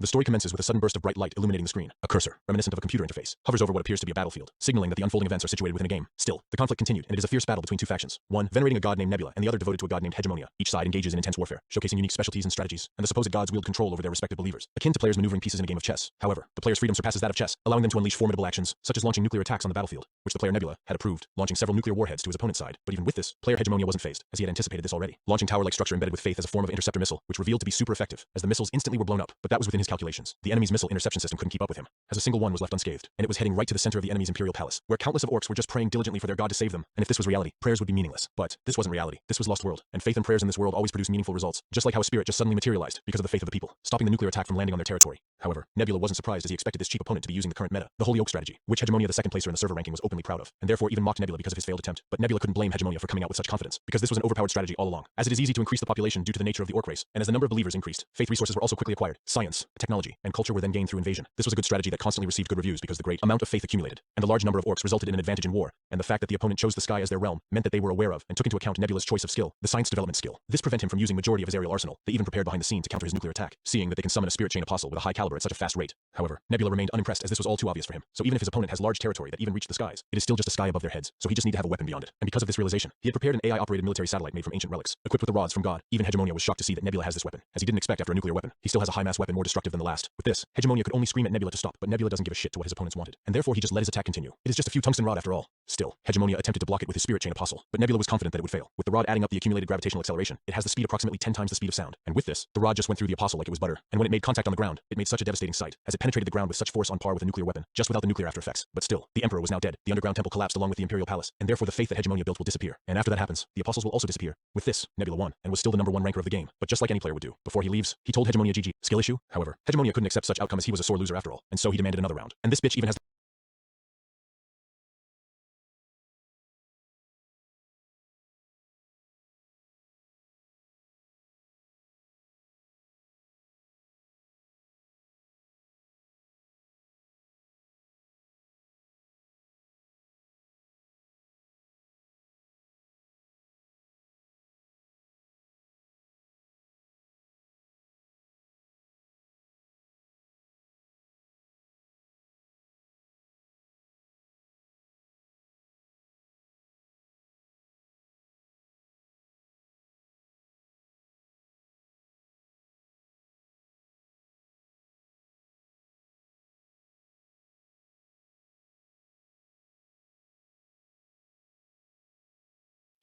The story commences with a sudden burst of bright light illuminating the screen. A cursor, reminiscent of a computer interface, hovers over what appears to be a battlefield, signaling that the unfolding events are situated within a game. Still, the conflict continued, and it is a fierce battle between two factions. One, venerating a god named Nebula, and the other devoted to a god named Hegemonia. Each side engages in intense warfare, showcasing unique specialties and strategies, and the supposed gods wield control over their respective believers, akin to players maneuvering pieces in a game of chess. However, the player's freedom surpasses that of chess, allowing them to unleash formidable actions, such as launching nuclear attacks on the battlefield, which the player Nebula had approved, launching several nuclear warheads to his opponent's side. But even with this, player Hegemonia wasn't phased, as he had anticipated this already, launching tower-like structure embedded with faith as a form of interceptor missile, which revealed to be super effective, as the missiles instantly were blown up. But that was within his calculations. The enemy's missile interception system couldn't keep up with him, as a single one was left unscathed, and it was heading right to the center of the enemy's imperial palace, where countless of orcs were just praying diligently for their god to save them. And if this was reality, prayers would be meaningless. But this wasn't reality. This was Lost World, and faith and prayers in this world always produce meaningful results, just like how a spirit just suddenly materialized because of the faith of the people, stopping the nuclear attack from landing on their territory. However, Nebula wasn't surprised, as he expected this cheap opponent to be using the current meta, the Holy Oak strategy, which Hegemonia, the second placer in the server ranking, was openly proud of, and therefore even mocked Nebula because of his failed attempt. But Nebula couldn't blame Hegemonia for coming out with such confidence, because this was an overpowered strategy all along, as it is easy to increase the population due to the nature of the orc race, and as the number of believers increased, faith resources were also quickly acquired. Science, technology, and culture were then gained through invasion. This was a good strategy that constantly received good reviews because the great amount of faith accumulated, and the large number of orcs resulted in an advantage in war, and the fact that the opponent chose the sky as their realm meant that they were aware of and took into account Nebula's choice of skill, the science development skill. This prevented him from using majority of his aerial arsenal. They even prepared behind the scene to counter his nuclear attack, seeing that they can summon a spirit chain apostle with a high caliber at such a fast rate. However, Nebula remained unimpressed, as this was all too obvious for him. So even if his opponent has large territory that even reached the skies, it is still just a sky above their heads, so he just need to have a weapon beyond it. And because of this realization, he had prepared an AI-operated military satellite made from ancient relics, equipped with the rods from God. Even Hegemonia was shocked to see that Nebula has this weapon, as he didn't expect after a nuclear weapon. He still has a high-mass weapon more destructive than the last. With this, Hegemonia could only scream at Nebula to stop, but Nebula doesn't give a shit to what his opponents wanted, and therefore he just let his attack continue. It is just a few tungsten rod after all. Still, Hegemonia attempted to block it with his spirit chain apostle, but Nebula was confident that it would fail. With the rod adding up the accumulated gravitational acceleration, it has the speed approximately 10 times the speed of sound, and with this, the rod just went through the apostle like it was butter, and when it made contact on the ground, it made such a devastating sight, as it penetrated the ground with such force on par with a nuclear weapon, just without the nuclear after effects. But still, the emperor was now dead, the underground temple collapsed along with the imperial palace, and therefore the faith that Hegemonia built will disappear, and after that happens, the apostles will also disappear. With this, Nebula won, and was still the number one ranker of the game, but just like any player would do, before he leaves, he told Hegemonia GG, skill issue. However, Hegemonia couldn't accept such outcome, as he was a sore loser after all, and so he demanded another round, and this bitch even has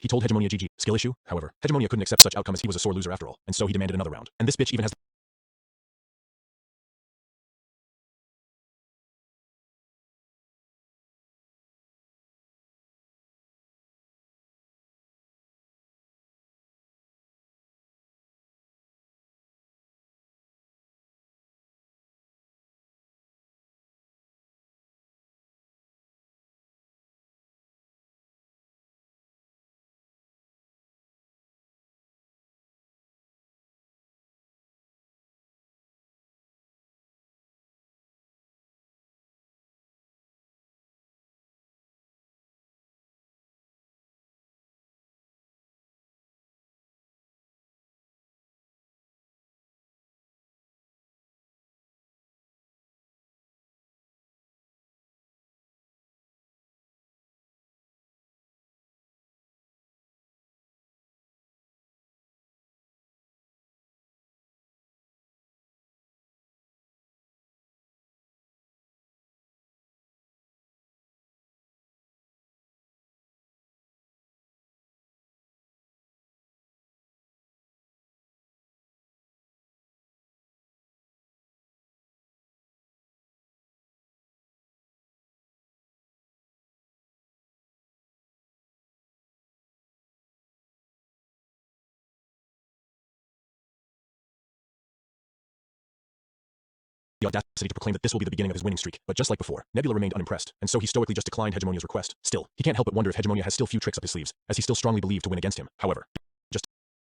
He told Hegemonia GG, skill issue. However, Hegemonia couldn't accept such outcome, as he was a sore loser after all, and so he demanded another round, and this bitch even has the audacity to proclaim that this will be the beginning of his winning streak. But just like before, Nebula remained unimpressed, and so he stoically just declined Hegemonia's request. Still, he can't help but wonder if Hegemonia has still few tricks up his sleeves, as he still strongly believed to win against him. However,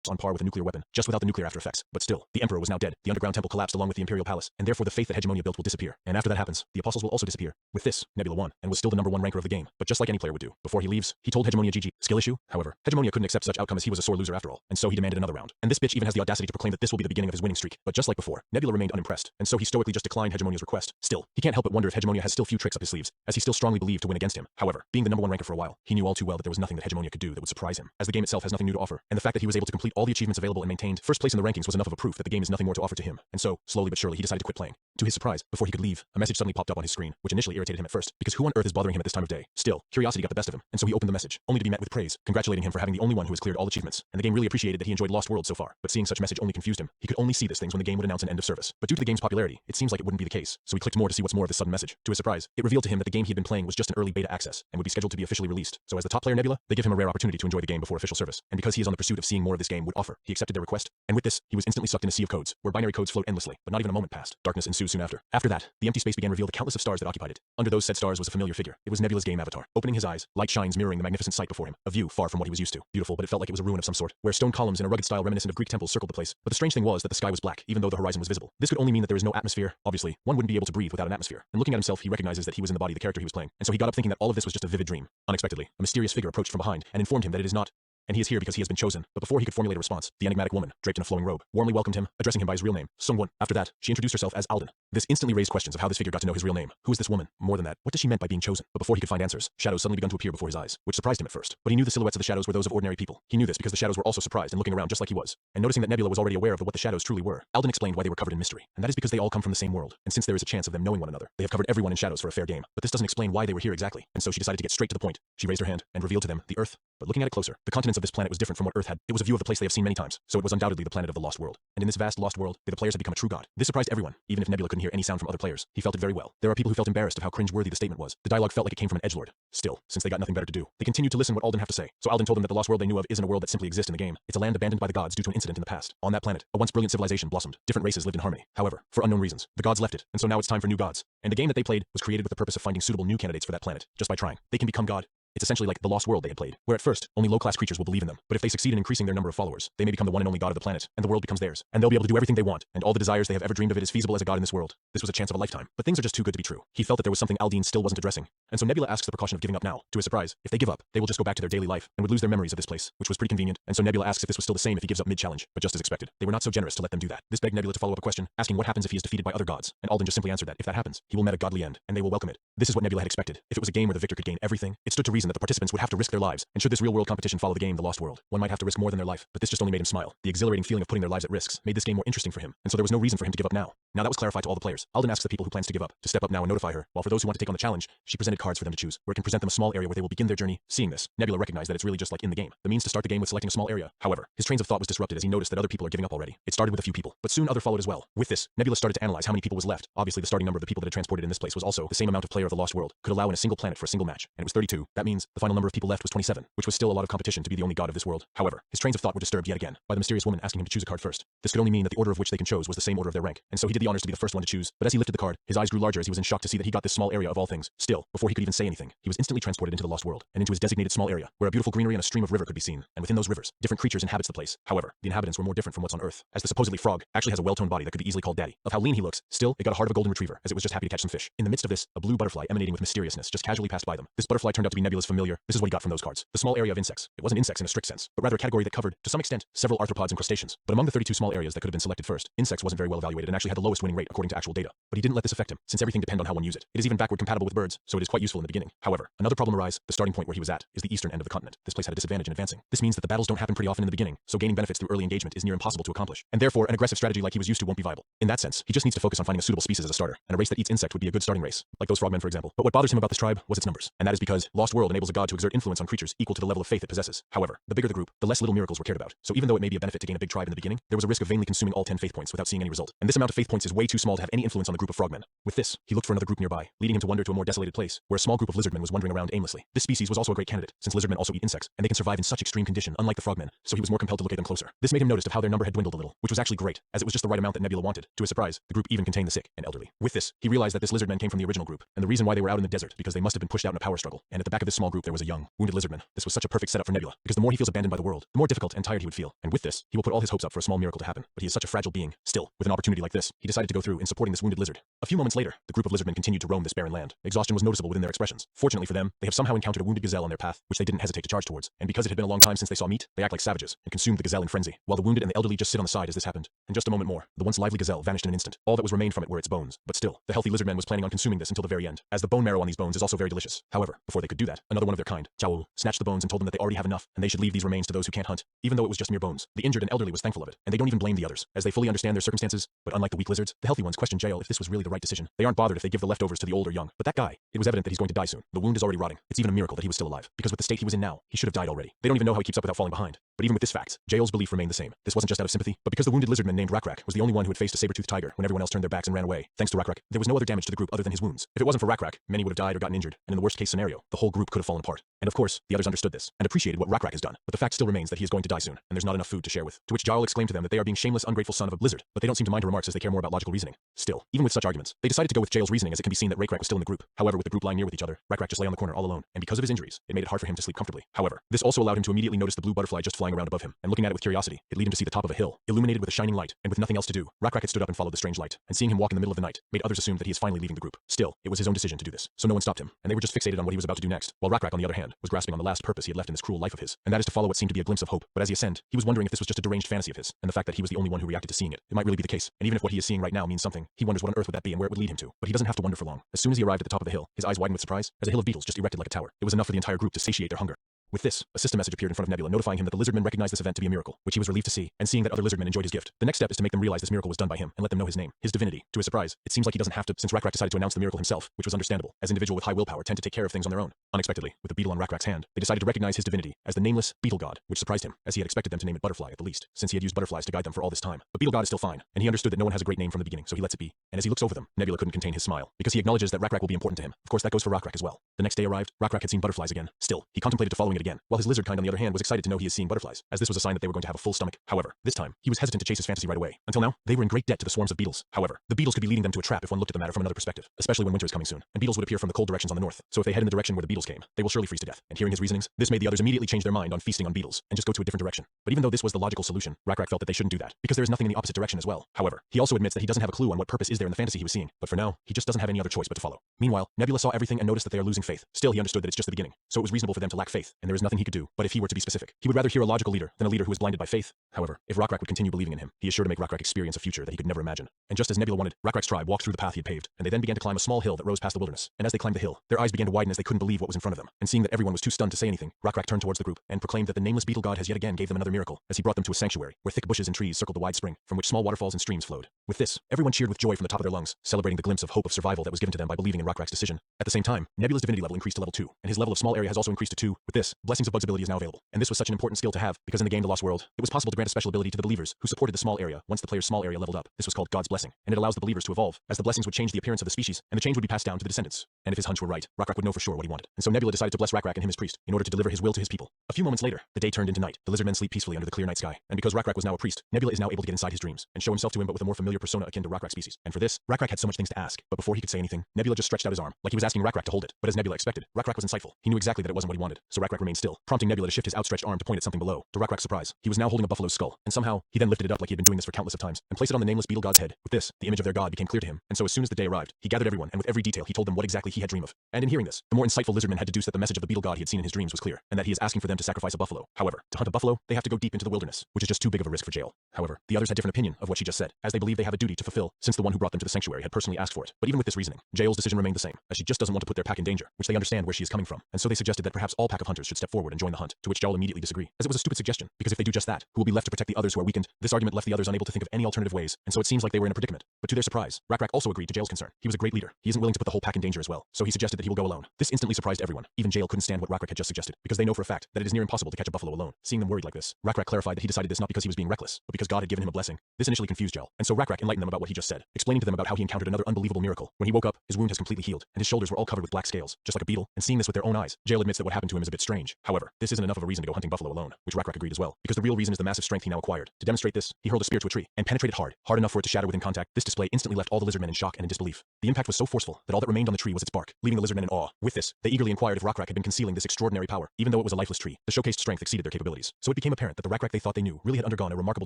on par with a nuclear weapon, just without the nuclear after effects. But still, the Emperor was now dead, the underground temple collapsed along with the Imperial Palace, and therefore the faith that Hegemonia built will disappear. And after that happens, the Apostles will also disappear. With this, Nebula won, and was still the #1 ranker of the game, but just like any player would do. Before he leaves, he told Hegemonia GG. Skill issue? However, Hegemonia couldn't accept such outcome as he was a sore loser after all, and so he demanded another round. And this bitch even has the audacity to proclaim that this will be the beginning of his winning streak. But just like before, Nebula remained unimpressed, and so he stoically just declined Hegemonia's request. Still, he can't help but wonder if Hegemonia has still few tricks up his sleeves, as he still strongly believed to win against him. However, being the #1 ranker for a while, he knew all too well that there was nothing that Hegemonia could do that would surprise him, as the game itself has nothing new to offer, and the fact that he was able to complete all the achievements available and maintained first place in the rankings was enough of a proof that the game is nothing more to offer to him. And so, slowly but surely, he decided to quit playing. To his surprise, before he could leave, a message suddenly popped up on his screen, which initially irritated him at first, because who on earth is bothering him at this time of day? Still, curiosity got the best of him, and so he opened the message, only to be met with praise, congratulating him for having the only one who has cleared all achievements, and the game really appreciated that he enjoyed Lost World so far. But seeing such message only confused him. He could only see these things when the game would announce an end of service. But due to the game's popularity, it seems like it wouldn't be the case, so he clicked more to see what's more of this sudden message. To his surprise, it revealed to him that the game he had been playing was just an early beta access, and would be scheduled to be officially released. So as the top player Nebula, they give him a rare opportunity to enjoy the game before official service, and because he is on the pursuit of seeing more of this game would offer, he accepted their request, and with this, he was instantly sucked in a sea of codes, where binary codes float endlessly, but not even a moment passed. Darkness ensues soon after. After that, the empty space began to reveal the countless of stars that occupied it. Under those said stars was a familiar figure. It was Nebula's game avatar. Opening his eyes, light shines mirroring the magnificent sight before him, a view far from what he was used to. Beautiful, but it felt like it was a ruin of some sort, where stone columns in a rugged style reminiscent of Greek temples circled the place. But the strange thing was that the sky was black, even though the horizon was visible. This could only mean that there is no atmosphere. Obviously, one wouldn't be able to breathe without an atmosphere. And looking at himself, he recognizes that he was in the body of the character he was playing, and so he got up thinking that all of this was just a vivid dream. Unexpectedly, a mysterious figure approached from behind and informed him that it is not, and he is here because he has been chosen. But before he could formulate a response, the enigmatic woman, draped in a flowing robe, warmly welcomed him, addressing him by his real name, Sungwon. After that, she introduced herself as Alden. This instantly raised questions of how this figure got to know his real name. Who is this woman? More than that, what does she meant by being chosen? But before he could find answers, shadows suddenly began to appear before his eyes, which surprised him at first. But he knew the silhouettes of the shadows were those of ordinary people. He knew this because the shadows were also surprised and looking around just like he was. And noticing that Nebula was already aware of what the shadows truly were, Alden explained why they were covered in mystery. And that is because they all come from the same world, and since there is a chance of them knowing one another, they have covered everyone in shadows for a fair game. But this doesn't explain why they were here exactly, and so she decided to get straight to the point. She raised her hand and revealed to them the Earth. But looking at it closer, the continents of this planet was different from what Earth had. It was a view of the place they have seen many times, so it was undoubtedly the planet of the Lost World. And in this vast Lost World, the players had become a true god. This surprised everyone, even if Nebula couldn't hear any sound from other players. He felt it very well. There are people who felt embarrassed of how cringe-worthy the statement was. The dialogue felt like it came from an edgelord. Still, since they got nothing better to do, they continued to listen what Alden had to say. So Alden told them that the Lost World they knew of isn't a world that simply exists in the game. It's a land abandoned by the gods due to an incident in the past. On that planet, a once brilliant civilization blossomed. Different races lived in harmony. However, for unknown reasons, the gods left it, and so now it's time for new gods. And the game that they played was created with the purpose of finding suitable new candidates for that planet. Just by trying, they can become god. It's essentially like the Lost World they had played, where at first, only low-class creatures will believe in them, but if they succeed in increasing their number of followers, they may become the one and only god of the planet, and the world becomes theirs, and they'll be able to do everything they want, and all the desires they have ever dreamed of it is feasible as a god in this world. This was a chance of a lifetime, but things are just too good to be true. He felt that there was something Aldine still wasn't addressing, and so Nebula asks the precaution of giving up now. To his surprise, if they give up, they will just go back to their daily life, and would lose their memories of this place, which was pretty convenient, and so Nebula asks if this was still the same if he gives up mid-challenge, but just as expected, they were not so generous to let them do that. This begged Nebula to follow up a question, asking what happens if he is defeated by other gods, and Alden just simply answered that if that happens, he will meet a godly end, and they will welcome it. This is what Nebula had expected. If it was a game where the victor could gain everything, it stood to reason that the participants would have to risk their lives, and should this real-world competition follow the game The Lost World, one might have to risk more than their life, but this just only made him smile. The exhilarating feeling of putting their lives at risks made this game more interesting for him, and so there was no reason for him to give up now. Now that was clarified to all the players. Alden asks the people who plans to give up to step up now and notify her, while for those who want to take on the challenge, she presented cards for them to choose, where it can present them a small area where they will begin their journey. Seeing this, Nebula recognized that it's really just like in the game. The means to start the game with selecting a small area. However, his trains of thought was disrupted as he noticed that other people are giving up already. It started with a few people, but soon other followed as well. With this, Nebula started to analyze how many people was left. Obviously, the starting number of the people that had transported in this place was also the same amount of player of the Lost World could allow in a single planet for a single match, and it was 32. That means the final number of people left was 27, which was still a lot of competition to be the only god of this world. However, his trains of thought were disturbed yet again by the mysterious woman asking him to choose a card first. This could only mean that the order of which they can choose was the same order of their rank, and so he did the honors to be the first one to choose. But as he lifted the card, his eyes grew larger as he was in shock to see that he got this small area of all things. Still, before he could even say anything, he was instantly transported into the Lost World and into his designated small area, where a beautiful greenery and a stream of river could be seen, and within those rivers, different creatures inhabits the place. However, the inhabitants were more different from what's on Earth, as the supposedly frog actually has a well-toned body that could be easily called daddy. Of how lean he looks, still, it got a heart of a golden retriever, as it was just happy to catch some fish. In the midst of this, a blue butterfly emanating with mysteriousness just casually passed by them. This butterfly turned out to be Nebula's familiar. This is what he got from those cards. The small area of insects. It wasn't insects in a strict sense, but rather a category that covered, to some extent, several arthropods and crustaceans. But among the 32 small areas that could have been selected first, insects wasn't very well evaluated and actually had the lowest winning rate according to actual data. But he didn't let this affect him, since everything depends on how one uses it. It is even backward compatible with birds, so it is quite useful in the beginning. However, another problem arises. The starting point where he was at is the eastern end of the continent. This place had a disadvantage in advancing. This means that the battles don't happen pretty often in the beginning, so gaining benefits through early engagement is near impossible to accomplish. And therefore, an aggressive strategy like he was used to won't be viable. In that sense, he just needs to focus on finding a suitable species as a starter, and a race that eats insect would be a good starting race, like those frogmen for example. But what bothers him about this tribe was its numbers, and that is because Lost World enables a god to exert influence on creatures equal to the level of faith it possesses. However, the bigger the group, the less little miracles were cared about. So even though it may be a benefit to gain a big tribe in the beginning, there was a risk of vainly consuming all 10 faith points without seeing any result. And this amount of faith points is way too small to have any influence on the group of frogmen. With this, he looked for another group nearby, leading him to wander to a more desolated place, where a small group of lizardmen was wandering around aimlessly. This species was also a great candidate, since lizardmen also eat insects, and they can survive in such extreme condition, unlike the frogmen, so he was more compelled to look at them closer. This made him notice of how their number had dwindled a little, which was actually great, as it was just the right amount that Nebula wanted. To his surprise, the group even contained the sick and elderly. With this, he realized that this lizardmen came from the original group, and the reason why they were out in the desert because they must have been pushed out in a power struggle, and at the back of this small group there was a young, wounded lizardman. This was such a perfect setup for Nebula, because the more he feels abandoned by the world, the more difficult and tired he would feel. And with this, he will put all his hopes up for a small miracle to happen. But he is such a fragile being. Still, with an opportunity like this, he decided to go through in supporting this wounded lizard. A few moments later, the group of lizardmen continued to roam this barren land. Exhaustion was noticeable within their expressions. Fortunately for them, they have somehow encountered a wounded gazelle on their path, which they didn't hesitate to charge towards. And because it had been a long time since they saw meat, they act like savages and consumed the gazelle in frenzy, while the wounded and the elderly just sit on the side as this happened. In just a moment more, the once lively gazelle vanished in an instant. All that was remained from it were its bones. But still, the healthy lizardman was planning on consuming this until the very end, as the bone marrow on these bones is also very delicious. However, before they could do that, another one of their kind, Chaoul, snatched the bones and told them that they already have enough, and they should leave these remains to those who can't hunt. Even though it was just mere bones, the injured and elderly was thankful of it, and they don't even blame the others, as they fully understand their circumstances. But unlike the weak lizards, the healthy ones question Jael if this was really the right decision. They aren't bothered if they give the leftovers to the old or young. But that guy, it was evident that he's going to die soon. The wound is already rotting. It's even a miracle that he was still alive, because with the state he was in now, he should have died already. They don't even know how he keeps up without falling behind. But even with this fact, Jael's belief remained the same. This wasn't just out of sympathy, but because the wounded lizardman named Rakrak was the only one who had faced a saber-toothed tiger when everyone else turned their backs and ran away. Thanks to Rakrak, there was no other damage to the group other than his wounds. If it wasn't for Rakrak, many would have died or gotten injured, and in the worst case scenario, the whole group could have fallen apart. And of course, the others understood this, and appreciated what Rakrak has done. But the fact still remains that he is going to die soon, and there's not enough food to share with. To which Jael exclaimed to them that they are being shameless, ungrateful son of a lizard, but they don't seem to mind her remarks as they care more about logical reasoning. Still, even with such arguments, they decided to go with Jael's reasoning, as it can be seen that Rakrak was still in the group. However, with the group lying near with each other, Rakrak just lay on the corner all alone, and because of his injuries, it made it hard for him to sleep comfortably. However, this also allowed him to immediately notice the blue butterfly just flying around above him, and looking at it with curiosity, it led him to see the top of a hill, illuminated with a shining light, and with nothing else to do, Rakrak had stood up and followed the strange light, and seeing him walk in the middle of the night, made others assume that he is finally leaving the group. Still, it was his own decision to do this, so no one stopped him, and they were just fixated on what he was about to do next, while Rakrak, on the other hand, was grasping on the last purpose he had left in this cruel life of his, and that is to follow what seemed to be a glimpse of hope. But as he ascended, he was wondering if this was just a deranged fantasy of his, and the fact that he was the only one who reacted to seeing it, it might really be the case. And even if what he is seeing right now means something, he wonders what on earth would that be and where it would lead him to. But he doesn't have to wonder for long. As soon as he arrived at the top of the hill, his eyes widened with surprise, as a hill of beetles just erected like a tower. It was enough for the entire group to satiate their hunger. With this, a system message appeared in front of Nebula notifying him that the lizardmen recognized this event to be a miracle, which he was relieved to see, and seeing that other lizardmen enjoyed his gift. The next step is to make them realize this miracle was done by him, and let them know his name, his divinity. To his surprise, it seems like he doesn't have to, since Rakrak decided to announce the miracle himself, which was understandable, as individuals with high willpower tend to take care of things on their own. Unexpectedly, with the beetle on Rakrak's hand, they decided to recognize his divinity as the nameless Beetle God, which surprised him, as he had expected them to name it Butterfly at the least, since he had used butterflies to guide them for all this time. But Beetle God is still fine, and he understood that no one has a great name from the beginning, so he lets it be. And as he looks over them, Nebula couldn't contain his smile, because he acknowledges that Rakrak will be important to him. Of course, that goes for Rakrak as well. The next day arrived, Rakrak had seen butterflies again. Still, he contemplated following it again, while his lizard kind on the other hand was excited to know he is seeing butterflies, as this was a sign that they were going to have a full stomach. However, this time, he was hesitant to chase his fantasy right away. Until now, they were in great debt to the swarms of beetles. However, the beetles could be leading them to a trap if one looked at the matter from another perspective, especially when winter is coming soon, and beetles would appear from the cold directions on the north. So if they head in the direction where the beetles came, they will surely freeze to death. And hearing his reasonings, this made the others immediately change their mind on feasting on beetles, and just go to a different direction. But even though this was the logical solution, Rakrak felt that they shouldn't do that, because there is nothing in the opposite direction as well. However, he also admits that he doesn't have a clue on what purpose is there in the fantasy he was seeing, but for now, he just doesn't have any other choice but to follow. Meanwhile, Nebula saw everything and noticed that they are losing faith. Still, he understood that it's just the beginning, so it was reasonable for them to lack faith, and there is nothing he could do. But if he were to be specific, he would rather hear a logical leader than a leader who is blinded by faith. However, if Rakrak would continue believing in him, he is sure to make Rakrak experience a future that he could never imagine. And just as Nebula wanted, Rakrak's tribe walked through the path he had paved, and they then began to climb a small hill that rose past the wilderness. And as they climbed the hill, their eyes began to widen as they couldn't believe what was in front of them. And seeing that everyone was too stunned to say anything, Rakrak turned towards the group and proclaimed that the nameless beetle god has yet again gave them another miracle, as he brought them to a sanctuary where thick bushes and trees circled the wide spring, from which small waterfalls and streams flowed. With this, everyone cheered with joy from the top of their lungs, celebrating the glimpse of hope of survival that was given to them by believing in Rakrak's decision. At the same time, Nebula's divinity level increased to level 2, and his level of small area has also increased to 2. With this, Blessings of Bugs ability is now available. And this was such an important skill to have, because in the game The Lost World, it was possible to grant a special ability to the believers who supported the small area once the player's small area leveled up. This was called God's Blessing, and it allows the believers to evolve, as the blessings would change the appearance of the species, and the change would be passed down to the descendants. And if his hunch were right, Rakrak would know for sure what he wanted. And so Nebula decided to bless Rakrak and him as priest, in order to deliver his will to his people. A few moments later, the day turned into night. The lizardmen sleep peacefully under the clear night sky, and because Rakrak was now a priest, Nebula is now able to get inside his dreams, and show himself to him but with a more familiar persona akin to Rakrak's species. And for this, Rakrak had so much things to ask, but before he could say anything, Nebula just stretched out his arm, like he was asking Rakrak to hold it. But as Nebula expected, Rakrak was insightful. He knew exactly that it wasn't what he wanted, so Rakrak remained still, prompting Nebula to shift his outstretched arm to point at something below. To Rakrak's surprise, he was now holding a buffalo's skull, and somehow, he then lifted it up like he had been doing this for countless of times, and placed it on the nameless beetle god's head. With this, the image of their god became clear to him, and so as soon as the day arrived, he gathered everyone, and with every detail he told them what exactly he had dreamed of. And in hearing this, the more insightful lizardman had deduced that the message of the beetle god he had seen in his dreams was clear, and that he is asking for them to sacrifice a buffalo. However, to hunt a buffalo, they have to go deep into the wilderness, which is just too big of a risk for Jael. However, the others had different opinion of what she just said, as they believe they have a duty to fulfill, since the one who brought them to the sanctuary had personally asked for it. But even with this reasoning, Jael's decision remained the same, as she just doesn't want to put their pack in danger, which they understand where she is coming from, and so they suggested that perhaps all pack of hunters should step forward and join the hunt, to which Jael immediately disagreed, as it was a stupid suggestion, because if they do just that, who will be left to protect the others who are weakened? This argument left the others unable to think of any alternative ways, and so it seems like they were in a predicament. But to their surprise, Rakrak also agreed to Jael's concern. He was a great leader. He isn't willing to put the whole pack in danger as well, so he suggested that he will go alone. This instantly surprised everyone. Even Jael couldn't stand what Rakrak had just suggested, because they know for a fact that it is near impossible to catch a buffalo alone. Seeing them worried like this, Rakrak clarified that he decided this not because he was being reckless, but because God had given him a blessing. This initially confused Jael, and so Rakrak enlightened them about what he just said, explaining to them about how he encountered another unbelievable miracle. When he woke up, his wound has completely healed, and his shoulders were all covered with black scales, just like a beetle, and seeing this with their own eyes, Jael admits that what happened to him is a bit strange. strange. However, this isn't enough of a reason to go hunting buffalo alone, which Rakrak agreed as well, because the real reason is the massive strength he now acquired. To demonstrate this, he hurled a spear to a tree and penetrated hard enough for it to shatter within contact. This display instantly left all the lizardmen in shock and in disbelief. The impact was so forceful that all that remained on the tree was its bark, leaving the lizardmen in awe. With this, they eagerly inquired if Rakrak had been concealing this extraordinary power. Even though it was a lifeless tree, the showcased strength exceeded their capabilities. So it became apparent that the Rakrak they thought they knew really had undergone a remarkable